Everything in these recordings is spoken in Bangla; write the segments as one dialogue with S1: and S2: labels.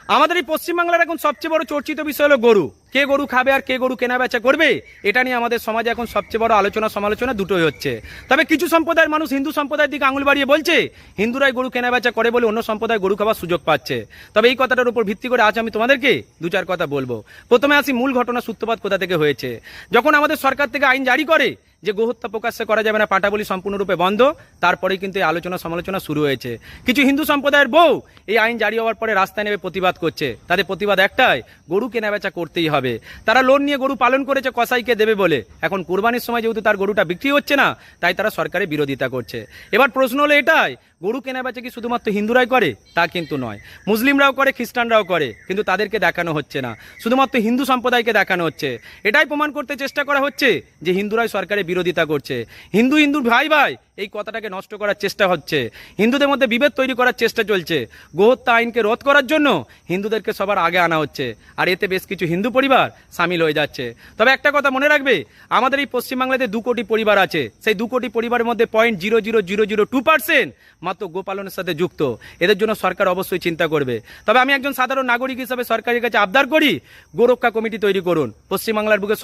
S1: আমাদের এই পশ্চিমবাংলার এখন সবচেয়ে বড় চর্চিত বিষয় হলো গরু। কে গরু খাবে আর কে গরু কেনা বেচা করবে, এটা নিয়ে আমাদের সমাজে এখন সবচেয়ে বড় আলোচনা সমালোচনা দুটোই হচ্ছে। তবে কিছু সম্প্রদায়ের মানুষ হিন্দু সম্প্রদায়ের দিকে আঙুল বাড়িয়ে বলছে হিন্দুরাই গরু কেনা বেচা করে বলে অন্য সম্প্রদায় গরু খাওয়ার সুযোগ পাচ্ছে। তবে এই কথাটার উপর ভিত্তি করে আজ আমি তোমাদেরকে দু চার কথা বলবো। প্রথমে আসি মূল ঘটনা সূত্রপাত কোথা থেকে হয়েছে। যখন আমাদের সরকার থেকে আইন জারি করে যে গোহত্যা প্রকাশ্যে করা যাবে না, পাঁঠা বলি সম্পূর্ণরূপে বন্ধ, তারপরেই কিন্তু এই আলোচনা সমালোচনা শুরু হয়েছে। কিছু হিন্দু সম্প্রদায়ের বউ এই আইন জারি হওয়ার পরে রাস্তায় নেমে প্রতিবাদ করছে। তাদের প্রতিবাদ একটাই, গরু কেনাবেচা করতেই হবে। তারা লোন নিয়ে গরু পালন করেছে কসাইকে দেবে বলে, এখন কুরবানির সময় যেহেতু তার গরুটা বিক্রি হচ্ছে না, তাই তারা সরকারের বিরোধিতা করছে। এবার প্রশ্ন হলো এটাই, গরু কেনাবেচা কি শুধুমাত্র হিন্দুরাই করে? তা কিন্তু নয়, মুসলিমরাও করে, খ্রিস্টানরাও করে, কিন্তু তাদেরকে দেখানো হচ্ছে না, শুধুমাত্র হিন্দু সম্প্রদায়কে দেখানো হচ্ছে। এটাই প্রমাণ করতে চেষ্টা করা হচ্ছে যে হিন্দুরাই সরকারের বিরোধিতা করছে। হিন্দু হিন্দু ভাই ভাই এই কথাটাকে নষ্ট করার চেষ্টা হচ্ছে, হিন্দুদের মধ্যে বিভেদ তৈরি করার চেষ্টা চলছে। গোহত্যা আইনকে রোধ করার জন্য হিন্দুদেরকে সবার আগে আনা হচ্ছে, আর এতে বেশ কিছু হিন্দু পরিবার সামিল হয়ে যাচ্ছে। তবে একটা কথা মনে রাখবে, আমাদের এই পশ্চিমবাংলাতে 2 কোটি পরিবার আছে। সেই 2 কোটি পরিবারের মধ্যে 0.00002% মাত্র গোপালনের সাথে যুক্ত। এদের জন্য সরকার অবশ্যই চিন্তা করবে। তবে আমি একজন সাধারণ নাগরিক হিসেবে সরকারের কাছে আবদার করি, গোরক্ষা কমিটি তৈরি করুন, পশ্চিমবাংলার বুকে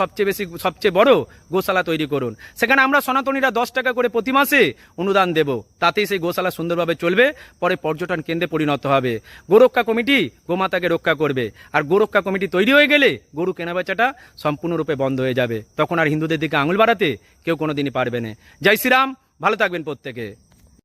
S1: সবচেয়ে বড় গোশালা তৈরি করুন। সেখানে আমরা সনাতনীরা 10 টাকা করে প্রতি মাসে অনুদান দেব, তাতেই সেই গোশালা সুন্দরভাবে চলবে, পরে পর্যটন কেন্দ্রে পরিণত হবে। গোরক্ষা কমিটি গোমাতাকে রক্ষা করবে, আর গোরক্ষা কমিটি তৈরি হয়ে গেলে গরু কেনাবেচাটা সম্পূর্ণরূপে বন্ধ হয়ে যাবে। তখন আর হিন্দুদের দিকে আঙুল বাড়াতে কেউ কোনোদিনই পারবে না। জয় শ্রীরাম, ভালো থাকবেন প্রত্যেকে।